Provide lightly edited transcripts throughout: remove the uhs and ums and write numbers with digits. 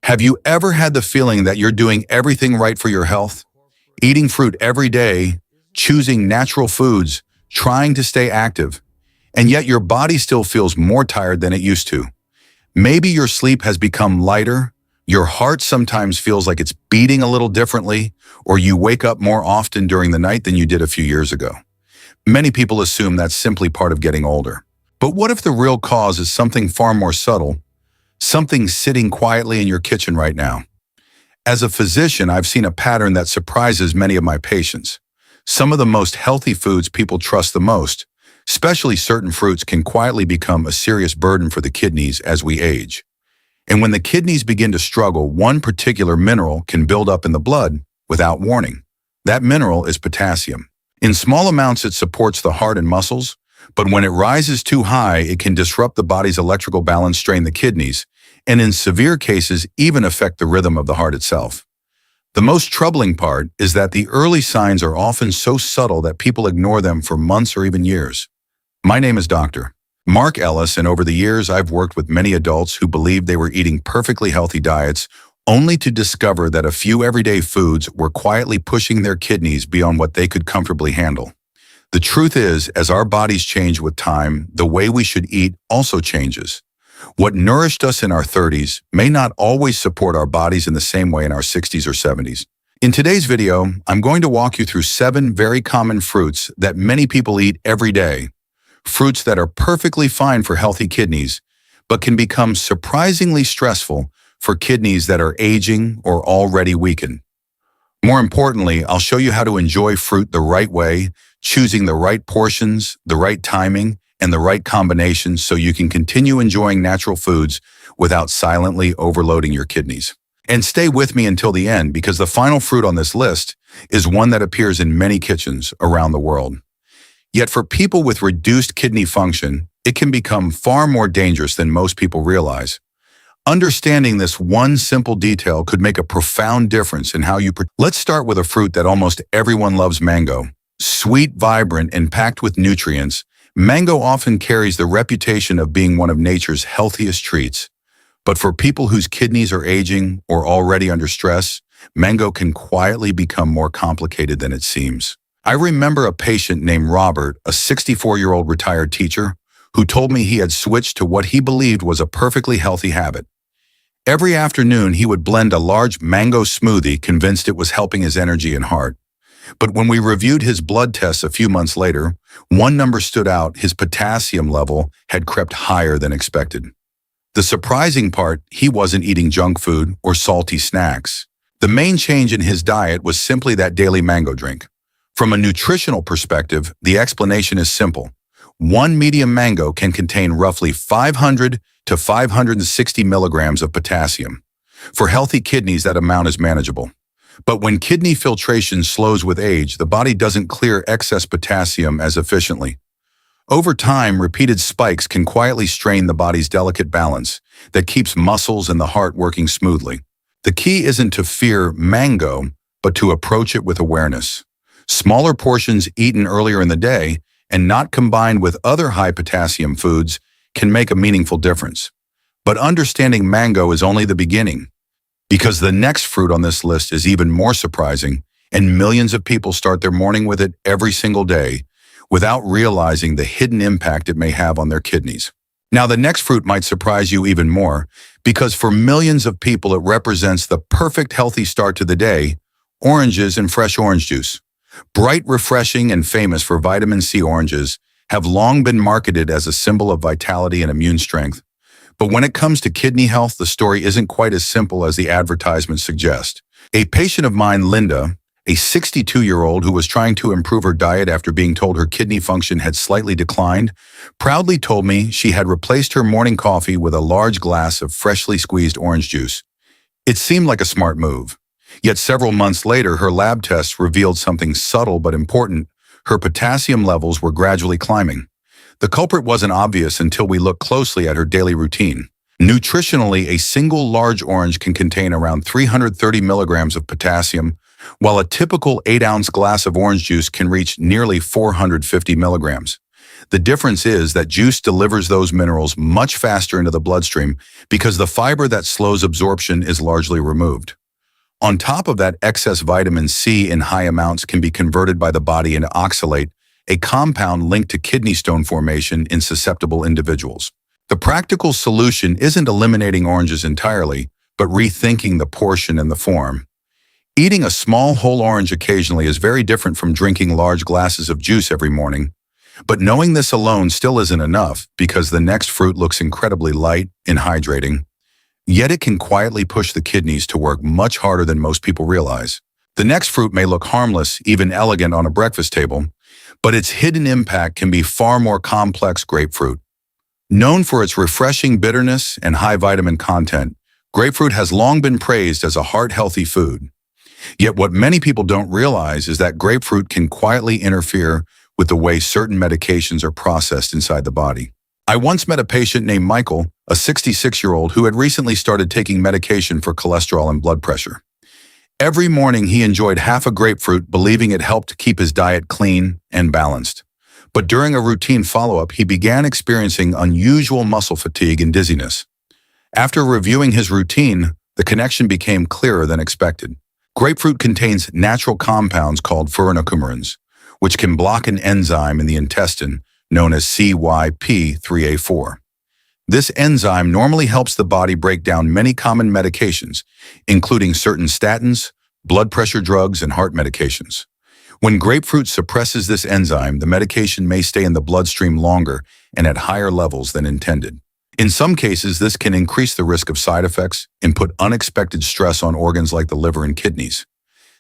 Have you ever had the feeling that you're doing everything right for your health? Eating fruit every day, choosing natural foods, trying to stay active, and yet your body still feels more tired than it used to. Maybe your sleep has become lighter, your heart sometimes feels like it's beating a little differently, or you wake up more often during the night than you did a few years ago. Many people assume that's simply part of getting older. But what if the real cause is something far more subtle, something sitting quietly in your kitchen right now? As a physician, I've seen a pattern that surprises many of my patients. Some of the most healthy foods people trust the most, especially certain fruits, can quietly become a serious burden for the kidneys as we age. And when the kidneys begin to struggle, one particular mineral can build up in the blood without warning. That mineral is potassium. In small amounts, it supports the heart and muscles, but when it rises too high, it can disrupt the body's electrical balance, strain the kidneys, and in severe cases, even affect the rhythm of the heart itself. The most troubling part is that the early signs are often so subtle that people ignore them for months or even years. My name is Dr. Mark Ellis, and over the years, I've worked with many adults who believed they were eating perfectly healthy diets, only to discover that a few everyday foods were quietly pushing their kidneys beyond what they could comfortably handle. The truth is, as our bodies change with time, the way we should eat also changes. What nourished us in our 30s may not always support our bodies in the same way in our 60s or 70s. In today's video, I'm going to walk you through 7 very common fruits that many people eat every day. Fruits that are perfectly fine for healthy kidneys, but can become surprisingly stressful for kidneys that are aging or already weakened. More importantly, I'll show you how to enjoy fruit the right way, choosing the right portions, the right timing, and the right combinations so you can continue enjoying natural foods without silently overloading your kidneys. And stay with me until the end, because the final fruit on this list is one that appears in many kitchens around the world. Yet for people with reduced kidney function, it can become far more dangerous than most people realize. Understanding this one simple detail could make a profound difference in how you Let's start with a fruit that almost everyone loves: mango. Sweet, vibrant, and packed with nutrients, mango often carries the reputation of being one of nature's healthiest treats. But for people whose kidneys are aging or already under stress, mango can quietly become more complicated than it seems. I remember a patient named Robert, a 64-year-old retired teacher, who told me he had switched to what he believed was a perfectly healthy habit. Every afternoon, he would blend a large mango smoothie, convinced it was helping his energy and heart. But when we reviewed his blood tests a few months later, one number stood out: his potassium level had crept higher than expected. The surprising part, he wasn't eating junk food or salty snacks. The main change in his diet was simply that daily mango drink. From a nutritional perspective, the explanation is simple. One medium mango can contain roughly 500 to 560 milligrams of potassium. For healthy kidneys, that amount is manageable. But when kidney filtration slows with age, the body doesn't clear excess potassium as efficiently. Over time, repeated spikes can quietly strain the body's delicate balance that keeps muscles and the heart working smoothly. The key isn't to fear mango, but to approach it with awareness. Smaller portions eaten earlier in the day and not combined with other high potassium foods can make a meaningful difference. But understanding mango is only the beginning, because the next fruit on this list is even more surprising, and millions of people start their morning with it every single day without realizing the hidden impact it may have on their kidneys. Now, the next fruit might surprise you even more, because for millions of people it represents the perfect healthy start to the day: oranges and fresh orange juice. Bright, refreshing, and famous for vitamin C oranges have long been marketed as a symbol of vitality and immune strength. But when it comes to kidney health, the story isn't quite as simple as the advertisements suggest. A patient of mine, Linda, a 62-year-old who was trying to improve her diet after being told her kidney function had slightly declined, proudly told me she had replaced her morning coffee with a large glass of freshly squeezed orange juice. It seemed like a smart move. Yet several months later, her lab tests revealed something subtle but important. Her potassium levels were gradually climbing. The culprit wasn't obvious until we looked closely at her daily routine. Nutritionally, a single large orange can contain around 330 milligrams of potassium, while a typical 8-ounce glass of orange juice can reach nearly 450 milligrams. The difference is that juice delivers those minerals much faster into the bloodstream because the fiber that slows absorption is largely removed. On top of that, excess vitamin C in high amounts can be converted by the body into oxalate, a compound linked to kidney stone formation in susceptible individuals. The practical solution isn't eliminating oranges entirely, but rethinking the portion and the form. Eating a small whole orange occasionally is very different from drinking large glasses of juice every morning. But knowing this alone still isn't enough because the next fruit looks incredibly light and hydrating. Yet it can quietly push the kidneys to work much harder than most people realize. The next fruit may look harmless, even elegant on a breakfast table, but its hidden impact can be far more complex. Grapefruit. Known for its refreshing bitterness and high vitamin content, grapefruit has long been praised as a heart-healthy food. Yet what many people don't realize is that grapefruit can quietly interfere with the way certain medications are processed inside the body. I once met a patient named Michael, a 66-year-old who had recently started taking medication for cholesterol and blood pressure. Every morning he enjoyed half a grapefruit, believing it helped keep his diet clean and balanced. But during a routine follow-up, he began experiencing unusual muscle fatigue and dizziness. After reviewing his routine, the connection became clearer than expected. Grapefruit contains natural compounds called furanocoumarins, which can block an enzyme in the intestine known as CYP3A4. This enzyme normally helps the body break down many common medications, including certain statins, blood pressure drugs, and heart medications. When grapefruit suppresses this enzyme, the medication may stay in the bloodstream longer and at higher levels than intended. In some cases, this can increase the risk of side effects and put unexpected stress on organs like the liver and kidneys.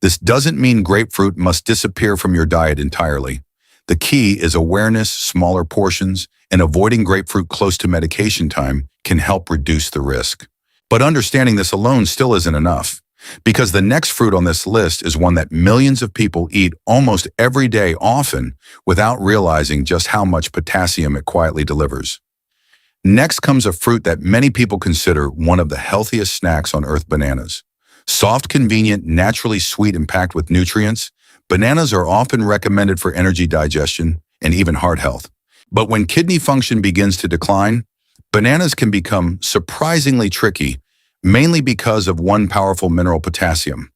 This doesn't mean grapefruit must disappear from your diet entirely. The key is awareness, smaller portions, and avoiding grapefruit close to medication time can help reduce the risk. But understanding this alone still isn't enough, because the next fruit on this list is one that millions of people eat almost every day, often without realizing just how much potassium it quietly delivers. Next comes a fruit that many people consider one of the healthiest snacks on earth: bananas. Soft, convenient, naturally sweet, and packed with nutrients, bananas are often recommended for energy, digestion, and even heart health. But when kidney function begins to decline, bananas can become surprisingly tricky, mainly because of one powerful mineral: potassium.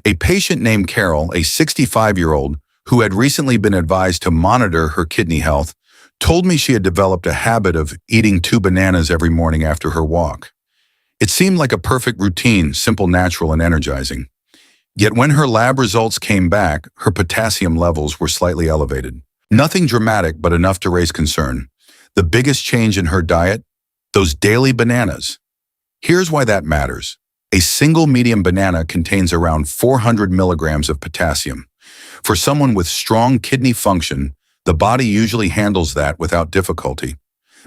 A patient named Carol, a 65-year-old who had recently been advised to monitor her kidney health, told me she had developed a habit of eating 2 bananas every morning after her walk. It seemed like a perfect routine, simple, natural, and energizing. Yet when her lab results came back, her potassium levels were slightly elevated. Nothing dramatic, but enough to raise concern. The biggest change in her diet? Those daily bananas. Here's why that matters. A single medium banana contains around 400 milligrams of potassium. For someone with strong kidney function, the body usually handles that without difficulty.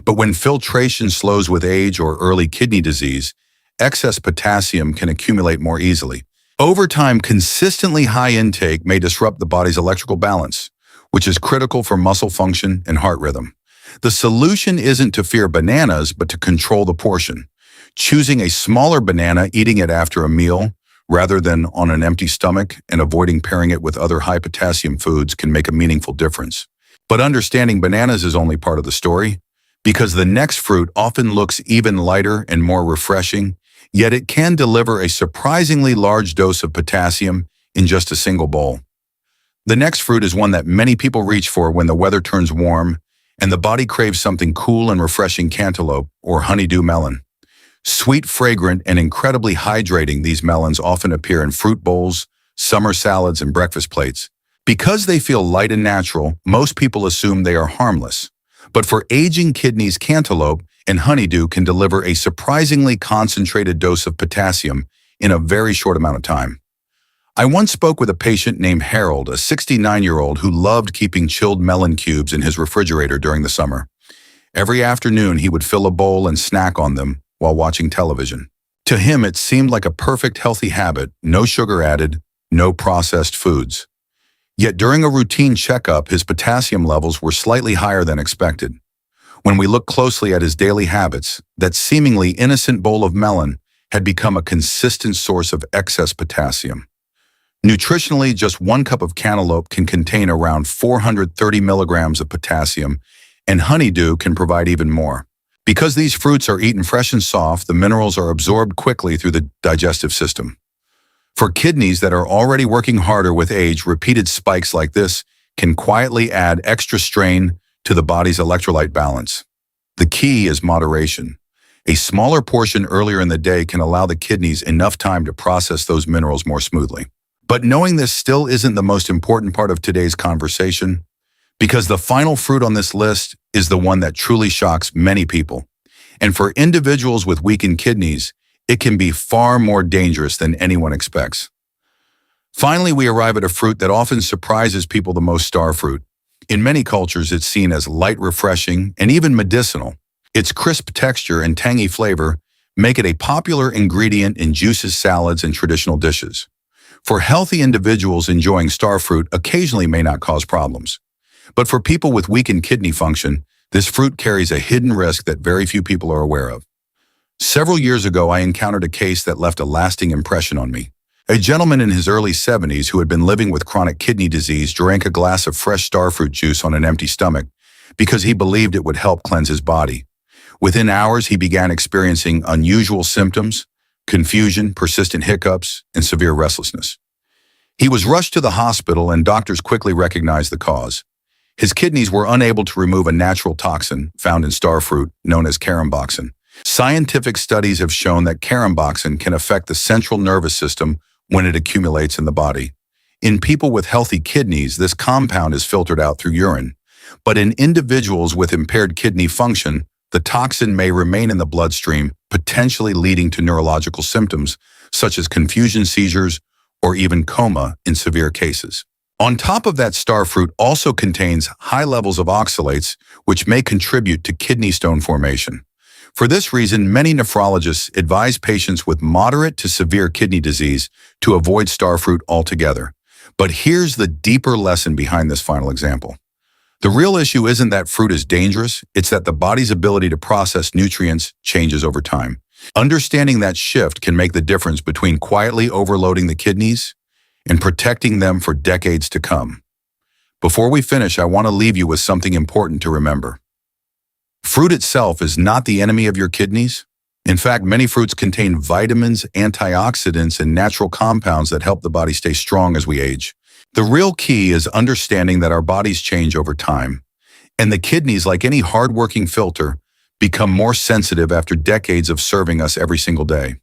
But when filtration slows with age or early kidney disease, excess potassium can accumulate more easily. Over time, consistently high intake may disrupt the body's electrical balance, which is critical for muscle function and heart rhythm. The solution isn't to fear bananas, but to control the portion. Choosing a smaller banana, eating it after a meal, rather than on an empty stomach, and avoiding pairing it with other high potassium foods can make a meaningful difference. But understanding bananas is only part of the story, because the next fruit often looks even lighter and more refreshing, yet it can deliver a surprisingly large dose of potassium in just a single bowl. The next fruit is one that many people reach for when the weather turns warm and the body craves something cool and refreshing: cantaloupe or honeydew melon. Sweet, fragrant, and incredibly hydrating, these melons often appear in fruit bowls, summer salads, and breakfast plates. Because they feel light and natural, most people assume they are harmless. But for aging kidneys, cantaloupe and honeydew can deliver a surprisingly concentrated dose of potassium in a very short amount of time. I once spoke with a patient named Harold, a 69-year-old who loved keeping chilled melon cubes in his refrigerator during the summer. Every afternoon, he would fill a bowl and snack on them while watching television. To him, it seemed like a perfect healthy habit: no sugar added, no processed foods. Yet during a routine checkup, his potassium levels were slightly higher than expected. When we looked closely at his daily habits, that seemingly innocent bowl of melon had become a consistent source of excess potassium. Nutritionally, just 1 cup of cantaloupe can contain around 430 milligrams of potassium, and honeydew can provide even more. Because these fruits are eaten fresh and soft, the minerals are absorbed quickly through the digestive system. For kidneys that are already working harder with age, repeated spikes like this can quietly add extra strain to the body's electrolyte balance. The key is moderation. A smaller portion earlier in the day can allow the kidneys enough time to process those minerals more smoothly. But knowing this still isn't the most important part of today's conversation, because the final fruit on this list is the one that truly shocks many people. And for individuals with weakened kidneys, it can be far more dangerous than anyone expects. Finally, we arrive at a fruit that often surprises people the most: star fruit. In many cultures, it's seen as light, refreshing, and even medicinal. Its crisp texture and tangy flavor make it a popular ingredient in juices, salads, and traditional dishes. For healthy individuals, enjoying star fruit occasionally may not cause problems. But for people with weakened kidney function, this fruit carries a hidden risk that very few people are aware of. Several years ago, I encountered a case that left a lasting impression on me. A gentleman in his early 70s who had been living with chronic kidney disease drank a glass of fresh star fruit juice on an empty stomach because he believed it would help cleanse his body. Within hours, he began experiencing unusual symptoms: confusion, persistent hiccups, and severe restlessness. He was rushed to the hospital, and doctors quickly recognized the cause. His kidneys were unable to remove a natural toxin found in star fruit known as caramboxin. Scientific studies have shown that caramboxin can affect the central nervous system when it accumulates in the body. In people with healthy kidneys, this compound is filtered out through urine. But in individuals with impaired kidney function, the toxin may remain in the bloodstream, potentially leading to neurological symptoms such as confusion, seizures, or even coma in severe cases. On top of that, star fruit also contains high levels of oxalates, which may contribute to kidney stone formation. For this reason, many nephrologists advise patients with moderate to severe kidney disease to avoid star fruit altogether. But here's the deeper lesson behind this final example. The real issue isn't that fruit is dangerous, it's that the body's ability to process nutrients changes over time. Understanding that shift can make the difference between quietly overloading the kidneys and protecting them for decades to come. Before we finish, I want to leave you with something important to remember. Fruit itself is not the enemy of your kidneys. In fact, many fruits contain vitamins, antioxidants, and natural compounds that help the body stay strong as we age. The real key is understanding that our bodies change over time, and the kidneys, like any hardworking filter, become more sensitive after decades of serving us every single day.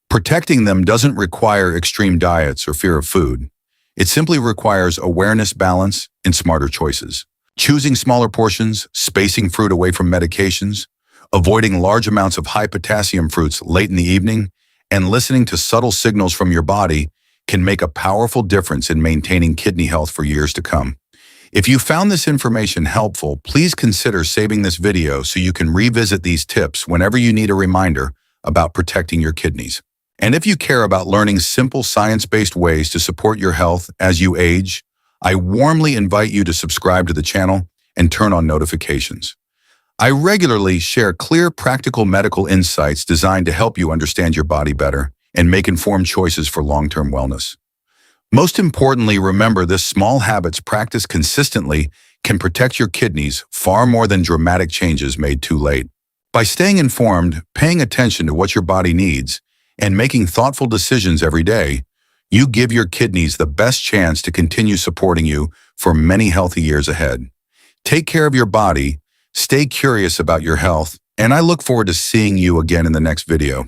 Protecting them doesn't require extreme diets or fear of food. It simply requires awareness, balance, and smarter choices. Choosing smaller portions, spacing fruit away from medications, avoiding large amounts of high potassium fruits late in the evening, and listening to subtle signals from your body can make a powerful difference in maintaining kidney health for years to come. If you found this information helpful, please consider saving this video so you can revisit these tips whenever you need a reminder about protecting your kidneys. And if you care about learning simple science-based ways to support your health as you age, I warmly invite you to subscribe to the channel and turn on notifications. I regularly share clear, practical medical insights designed to help you understand your body better and make informed choices for long-term wellness. Most importantly, remember this: small habits practiced consistently can protect your kidneys far more than dramatic changes made too late. By staying informed, paying attention to what your body needs, and making thoughtful decisions every day, you give your kidneys the best chance to continue supporting you for many healthy years ahead. Take care of your body, stay curious about your health, and I look forward to seeing you again in the next video.